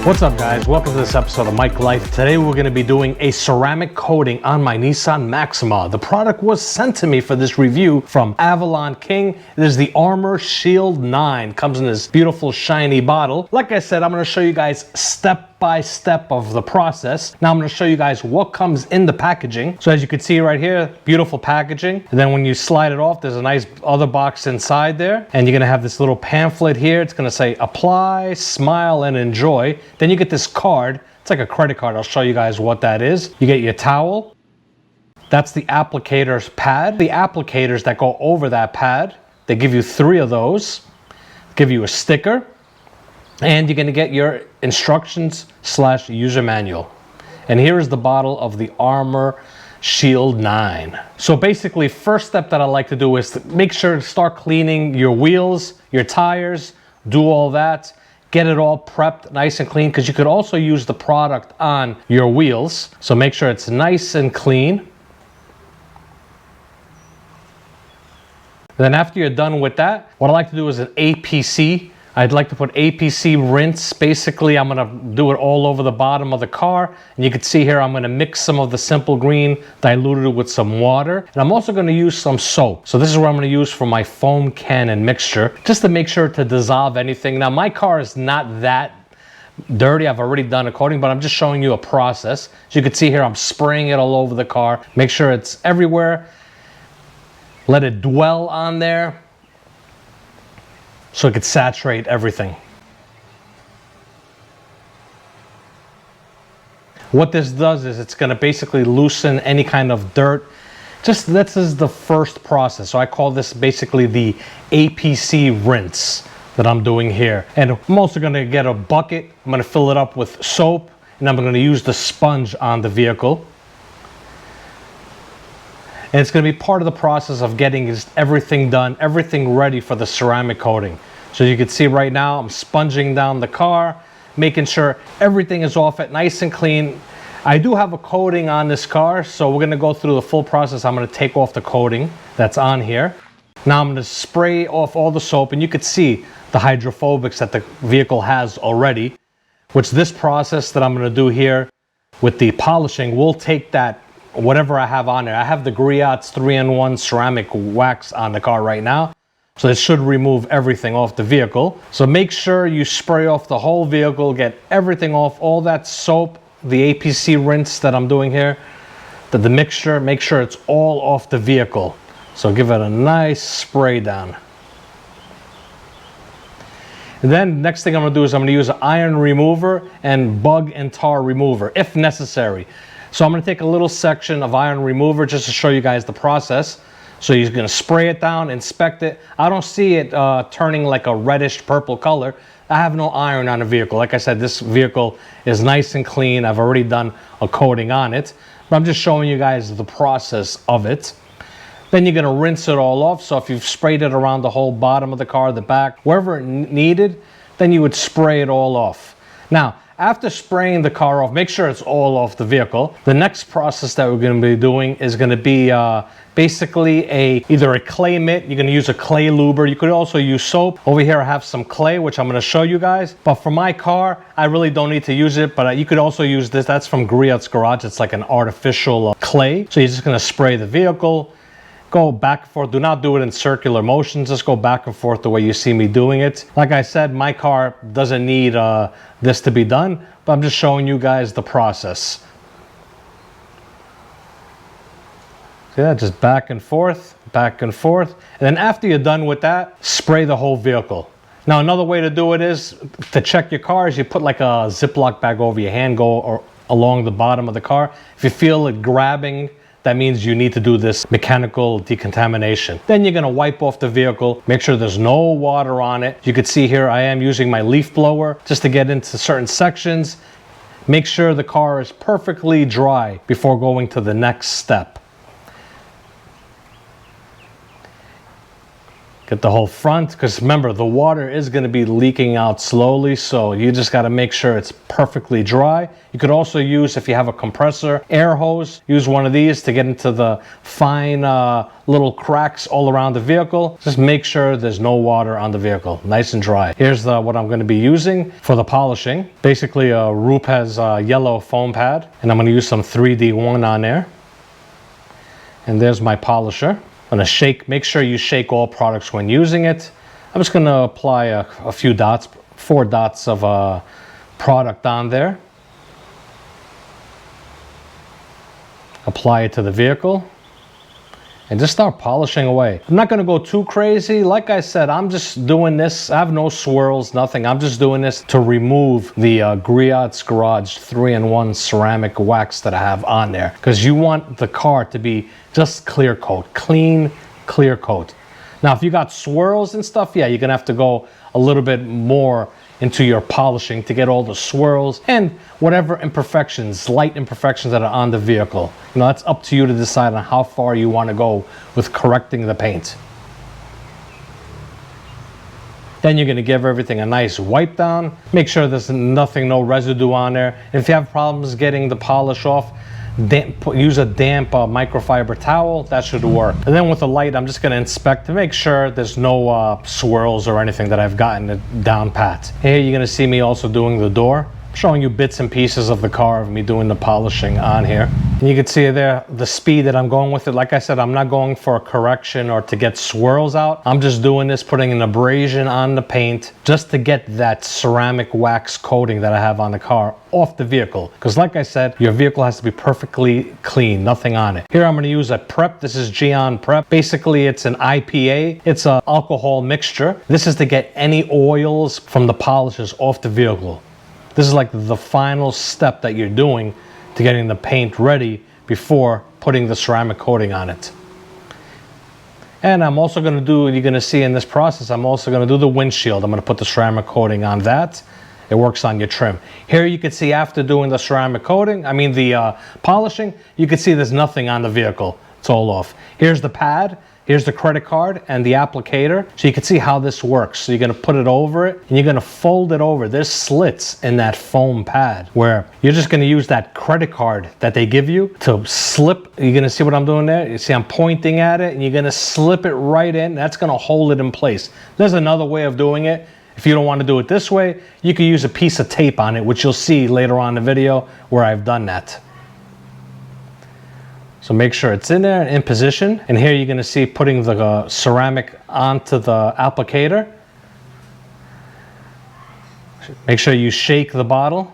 What's up, guys? Welcome to this episode of Mike Life. Today we're going to be doing a ceramic coating on my Nissan Maxima. The product was sent to me for this review from AvalonKing. It is the Armor Shield 9. Comes in this beautiful shiny bottle. Like I said, I'm going to show you guys step by step of the process. Now I'm going to show you guys what comes in the packaging. So as you can see right here, beautiful packaging. And then when you slide it off, there's a nice other box inside there. And you're going to have this little pamphlet here. It's going to say apply, smile, and enjoy. Then you get this card. It's like a credit card. I'll show you guys what that is. You get your towel. That's the applicator's pad. The applicators that go over that pad, they give you 3 of those. Give you a sticker. And you're going to get your instructions/user manual. And here is the bottle of the Armor Shield 9. So basically, first step that I like to do is to make sure to start cleaning your wheels, your tires, do all that. Get it all prepped nice and clean, because you could also use the product on your wheels. So make sure it's nice and clean. Then after you're done with that, what I like to do is an APC. I'd like to put APC rinse. Basically, I'm gonna do it all over the bottom of the car. And you can see here, I'm gonna mix some of the simple green, dilute it with some water. And I'm also gonna use some soap. So this is what I'm gonna use for my foam cannon mixture, just to make sure to dissolve anything. Now, my car is not that dirty. I've already done a coating, but I'm just showing you a process. As you can see here, I'm spraying it all over the car. Make sure it's everywhere. Let it dwell on there, so it could saturate everything. What this does is it's going to basically loosen any kind of dirt. This is the first process. So I call this basically the APC rinse that I'm doing here. And I'm also going to get a bucket. I'm going to fill it up with soap, and I'm going to use the sponge on the vehicle. And it's going to be part of the process of getting everything done, everything ready for the ceramic coating. So you can see right now, I'm sponging down the car, making sure everything is off it nice and clean. I do have a coating on this car, so we're going to go through the full process. I'm going to take off the coating that's on here. Now I'm going to spray off all the soap, and you can see the hydrophobics that the vehicle has already, which this process that I'm going to do here with the polishing will take that whatever I have on there. I have the Griot's 3-in-1 ceramic wax on the car right now. So it should remove everything off the vehicle. So make sure you spray off the whole vehicle, get everything off, all that soap, the APC rinse that I'm doing here, the mixture, make sure it's all off the vehicle. So give it a nice spray down. And then next thing I'm gonna do is I'm gonna use an iron remover and bug and tar remover, if necessary. So I'm going to take a little section of iron remover just to show you guys the process. So you're going to spray it down, inspect it. I don't see it turning like a reddish purple color. I have no iron on the vehicle. Like I said, this vehicle is nice and clean. I've already done a coating on it. But I'm just showing you guys the process of it. Then you're going to rinse it all off. So if you've sprayed it around the whole bottom of the car, the back, wherever it needed, then you would spray it all off. Now, after spraying the car off, make sure it's all off the vehicle. The next process that we're going to be doing is going to be basically either a clay mitt. You're going to use a clay luber. You could also use soap. Over here I have some clay, which I'm going to show you guys. But for my car, I really don't need to use it. But you could also use this. That's from Griot's Garage. It's like an artificial clay. So you're just going to spray the vehicle. Go back and forth. Do not do it in circular motions. Just go back and forth the way you see me doing it. Like I said, my car doesn't need this to be done, but I'm just showing you guys the process. So yeah, just back and forth, back and forth. And then after you're done with that, spray the whole vehicle. Now, another way to do it is to check your car is you put like a Ziploc bag over your hand, or along the bottom of the car. If you feel it grabbing, that means you need to do this mechanical decontamination. Then you're gonna wipe off the vehicle, make sure there's no water on it. You can see here I am using my leaf blower just to get into certain sections. Make sure the car is perfectly dry before going to the next step. Get the whole front, because remember, the water is going to be leaking out slowly, so you just got to make sure it's perfectly dry. You could also use, if you have a compressor, air hose, use one of these to get into the fine little cracks all around the vehicle. Just make sure there's no water on the vehicle, nice and dry. Here's what I'm going to be using for the polishing. Basically, Roop has a yellow foam pad, and I'm going to use some 3D1 on there. And there's my polisher. I'm going to shake, make sure you shake all products when using it. I'm just going to apply a few dots, 4 dots of product on there. Apply it to the vehicle and just start polishing away. I'm not going to go too crazy. Like I said, I'm just doing this. I have no swirls, nothing. I'm just doing this to remove the Griot's Garage 3-in-1 ceramic wax that I have on there, because you want the car to be just clear coat, clean clear coat. Now, if you got swirls and stuff, yeah, you're going to have to go a little bit more into your polishing to get all the swirls and whatever imperfections, light imperfections that are on the vehicle. You know, that's up to you to decide on how far you want to go with correcting the paint. Then you're going to give everything a nice wipe down. Make sure there's nothing, no residue on there. And if you have problems getting the polish off, use a damp microfiber towel. That should work. And then with the light, I'm just going to inspect to make sure there's no swirls or anything, that I've gotten it down pat. Here you're going to see me also doing the door. I'm showing you bits and pieces of the car of me doing the polishing on here. And you can see there the speed that I'm going with it. Like I said, I'm not going for a correction or to get swirls out. I'm just doing this, putting an abrasion on the paint just to get that ceramic wax coating that I have on the car off the vehicle. Because like I said, your vehicle has to be perfectly clean, nothing on it. Here I'm going to use a prep. This is Gion Prep. Basically, it's an IPA. It's an alcohol mixture. This is to get any oils from the polishes off the vehicle. This is like the final step that you're doing to getting the paint ready before putting the ceramic coating on it. And I'm also going to do, you're going to see in this process, I'm also going to do the windshield. I'm going to put the ceramic coating on that. It works on your trim. Here you can see after doing the ceramic coating, the polishing, you can see there's nothing on the vehicle. It's all off. Here's the pad. Here's the credit card and the applicator. So you can see how this works. So you're going to put it over it and you're going to fold it over. There's slits in that foam pad where you're just going to use that credit card that they give you to slip. You're going to see what I'm doing there? You see I'm pointing at it and you're going to slip it right in. That's going to hold it in place. There's another way of doing it. If you don't want to do it this way, you can use a piece of tape on it, which you'll see later on in the video where I've done that. So make sure it's in there and in position. And here you're going to see putting the ceramic onto the applicator. Make sure you shake the bottle.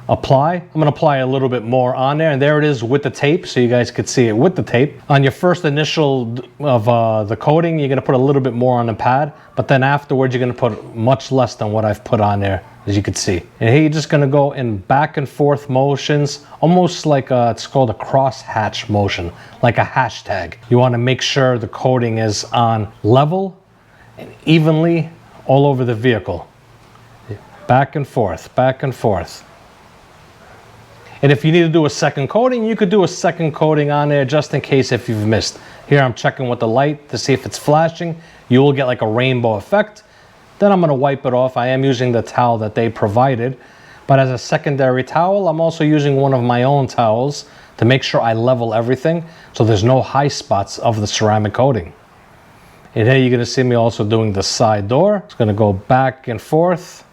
Apply. I'm going to apply a little bit more on there. And there it is with the tape, so you guys could see it with the tape. On your first initial of the coating, you're going to put a little bit more on the pad. But then afterwards, you're going to put much less than what I've put on there, as you can see. And here you're just going to go in back and forth motions, almost like it's called a cross hatch motion, like a hashtag. You want to make sure the coating is on level and evenly all over the vehicle. Back and forth, back and forth. And if you need to do a second coating, you could do a second coating on there just in case if you've missed. Here I'm checking with the light to see if it's flashing. You will get like a rainbow effect. Then I'm going to wipe it off. I am using the towel that they provided. But as a secondary towel, I'm also using one of my own towels to make sure I level everything so there's no high spots of the ceramic coating. And here you're going to see me also doing the side door. It's going to go back and forth.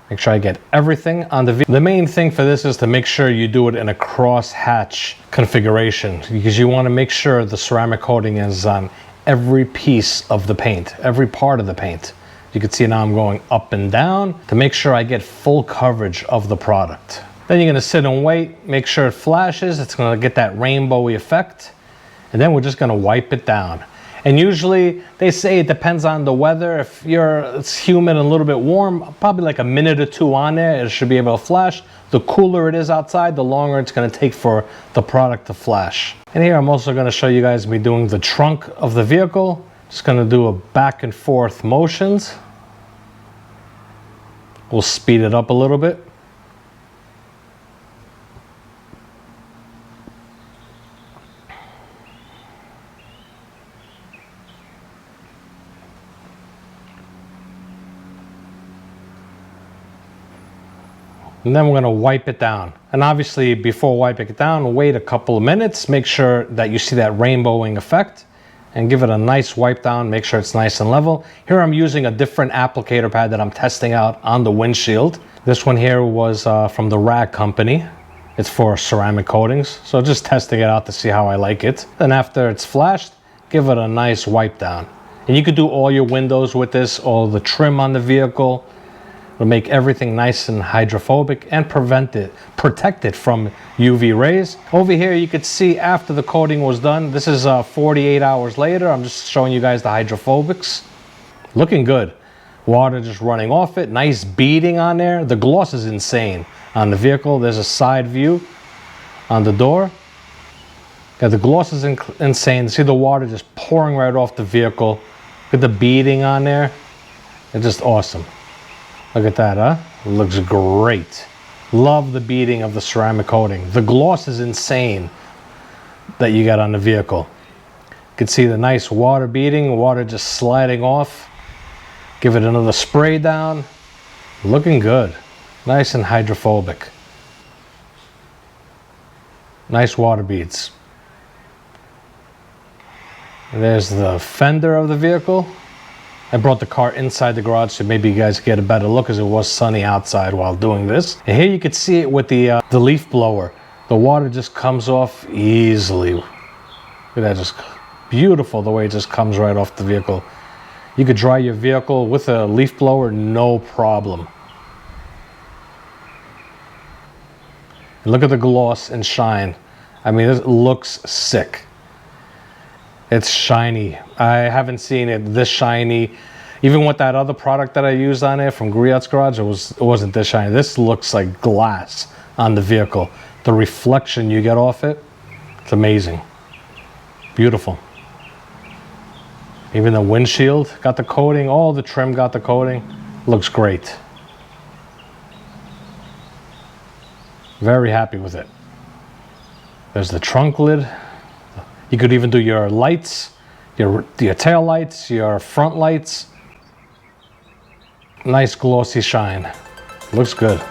Make sure I get everything on the vehicle. The main thing for this is to make sure you do it in a cross hatch configuration, because you want to make sure the ceramic coating is on every piece of the paint, every part of the paint. You can see now I'm going up and down to make sure I get full coverage of the product. Then you're going to sit and wait, make sure it flashes. It's going to get that rainbowy effect. And then we're just going to wipe it down. And usually they say it depends on the weather. If it's humid and a little bit warm, probably like a minute or two on there, it should be able to flash. The cooler it is outside, the longer it's going to take for the product to flash. And here I'm also going to show you guys me doing the trunk of the vehicle. Just going to do a back and forth motions. We'll speed it up a little bit. And then we're gonna wipe it down. And obviously before wiping it down, wait a couple of minutes, make sure that you see that rainbowing effect and give it a nice wipe down, make sure it's nice and level. Here I'm using a different applicator pad that I'm testing out on the windshield. This one here was from the Rag company. It's for ceramic coatings. So just testing it out to see how I like it. Then after it's flashed, give it a nice wipe down. And you could do all your windows with this, all the trim on the vehicle. It'll make everything nice and hydrophobic and protect it from UV rays. Over here you could see after the coating was done, this is 48 hours later. I'm just showing you guys the hydrophobics. Looking good. Water just running off it, nice beading on there. The gloss is insane on the vehicle. There's a side view on the door. Yeah, the gloss is insane. See the water just pouring right off the vehicle. Look at the beading on there. It's just awesome. Look at that, huh? It looks great. Love the beading of the ceramic coating. The gloss is insane that you got on the vehicle. You can see the nice water beading, water just sliding off. Give it another spray down. Looking good. Nice and hydrophobic. Nice water beads. There's the fender of the vehicle. I brought the car inside the garage so maybe you guys get a better look as it was sunny outside while doing this. And here you can see it with the leaf blower. The water just comes off easily. Look at that, just beautiful the way it just comes right off the vehicle. You could dry your vehicle with a leaf blower, no problem. And look at the gloss and shine. I mean, it looks sick. It's shiny. I haven't seen it this shiny. Even with that other product that I used on it from Griot's Garage, it wasn't this shiny. This looks like glass on the vehicle. The reflection you get off it, it's amazing. Beautiful. Even the windshield got the coating. All the trim got the coating. Looks great. Very happy with it. There's the trunk lid. You could even do your lights, your tail lights, your front lights. Nice glossy shine. Looks good.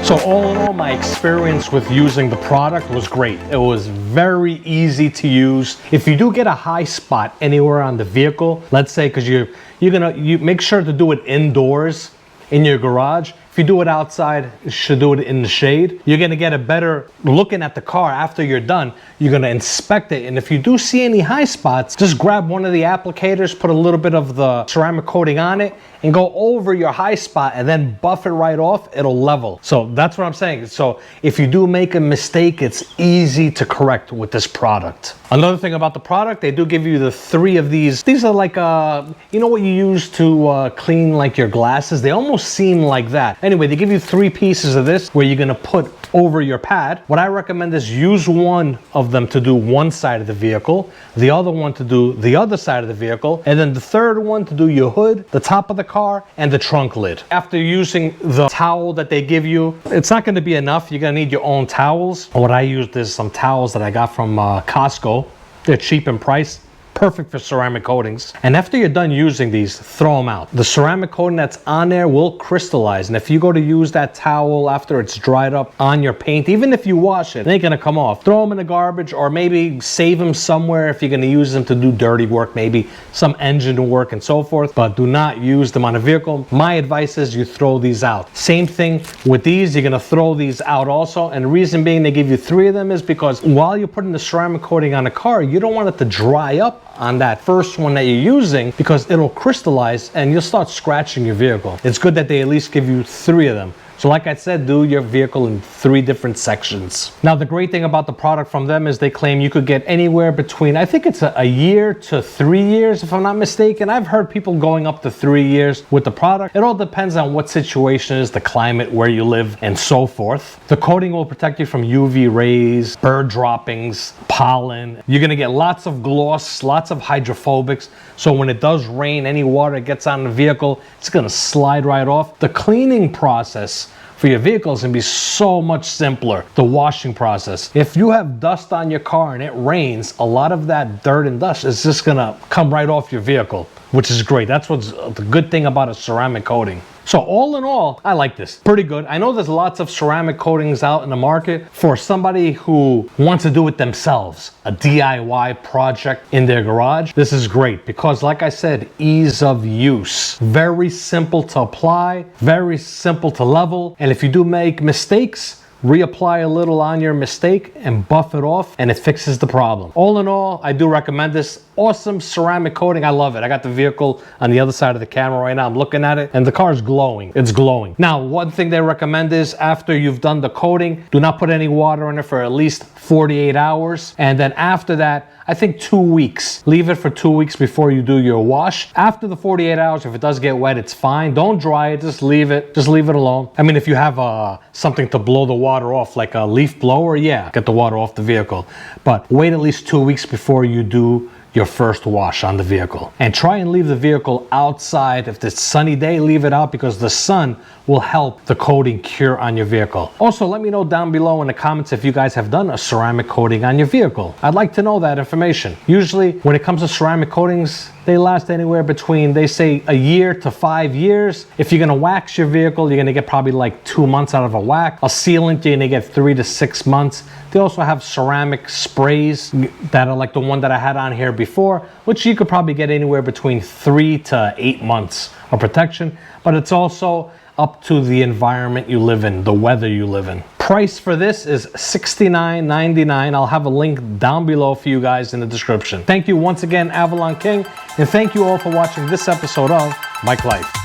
So all in all, my experience with using the product was great. It was very easy to use. If you do get a high spot anywhere on the vehicle, let's say because you make sure to do it indoors in your garage. If you do it outside, you should do it in the shade. You're gonna get a better looking at the car after you're done. You're gonna inspect it, and if you do see any high spots, just grab one of the applicators, put a little bit of the ceramic coating on it, and go over your high spot and then buff it right off. It'll level. So that's what I'm saying. So if you do make a mistake, it's easy to correct with this product. Another thing about the product, they do give you the 3 of these. These are like, you know what you use to clean like your glasses? They almost seem like that. Anyway, they give you 3 pieces of this where you're gonna put over your pad. What I recommend is use one of them to do one side of the vehicle, the other one to do the other side of the vehicle, and then the third one to do your hood, the top of the car, and the trunk lid. After using the towel that they give you, it's not gonna be enough. You're gonna need your own towels. What I used is some towels that I got from Costco. They're cheap in price. Perfect for ceramic coatings. And after you're done using these, throw them out. The ceramic coating that's on there will crystallize, and if you go to use that towel after it's dried up on your paint, even if you wash it, they ain't gonna come off. Throw them in the garbage, or maybe save them somewhere if you're gonna use them to do dirty work, maybe some engine work and so forth, but do not use them on a vehicle. My advice is you throw these out. Same thing with these, you're gonna throw these out also, and the reason being they give you 3 of them is because while you're putting the ceramic coating on the car, you don't want it to dry up on that first one that you're using, because it'll crystallize and you'll start scratching your vehicle. It's good that they at least give you 3 of them So like I said, do your vehicle in 3 different sections. Now, the great thing about the product from them is they claim you could get anywhere between, I think it's a year to 3 years, if I'm not mistaken. I've heard people going up to 3 years with the product. It all depends on what situation is, the climate, where you live, and so forth. The coating will protect you from UV rays, bird droppings, pollen. You're gonna get lots of gloss, lots of hydrophobics. So when it does rain, any water gets on the vehicle, it's gonna slide right off. The cleaning process for your vehicle is going to be so much simpler. The washing process. If you have dust on your car and it rains, a lot of that dirt and dust is just going to come right off your vehicle, which is great. That's what's the good thing about a ceramic coating. So all in all, I like this. Pretty good. I know there's lots of ceramic coatings out in the market for somebody who wants to do it themselves, a DIY project in their garage. This is great because, like I said, ease of use. Very simple to apply, very simple to level. And if you do make mistakes, reapply a little on your mistake and buff it off, and it fixes the problem. All in all, I do recommend this. Awesome ceramic coating. I love it. I got the vehicle on the other side of the camera right now. I'm looking at it and the car is glowing. It's glowing. Now, one thing they recommend is after you've done the coating, do not put any water in it for at least 48 hours. And then after that, I think 2 weeks. Leave it for 2 weeks before you do your wash. After the 48 hours, if it does get wet, it's fine. Don't dry it. Just leave it. Just leave it alone. I mean, if you have something to blow the water off, like a leaf blower, yeah, get the water off the vehicle. But wait at least 2 weeks before you do your first wash on the vehicle. And try and leave the vehicle outside. If it's a sunny day, leave it out because the sun will help the coating cure on your vehicle. Also, let me know down below in the comments if you guys have done a ceramic coating on your vehicle. I'd like to know that information. Usually, when it comes to ceramic coatings, they last anywhere between, they say, a year to 5 years. If you're gonna wax your vehicle, you're gonna get probably like 2 months out of a wax. A sealant, you're gonna get 3 to 6 months. They also have ceramic sprays that are like the one that I had on here before, which you could probably get anywhere between 3 to 8 months of protection, but it's also up to the environment you live in, the weather you live in. Price for this is $69.99. I'll have a link down below for you guys in the description. Thank you once again, AvalonKing, and thank you all for watching this episode of Bike Life.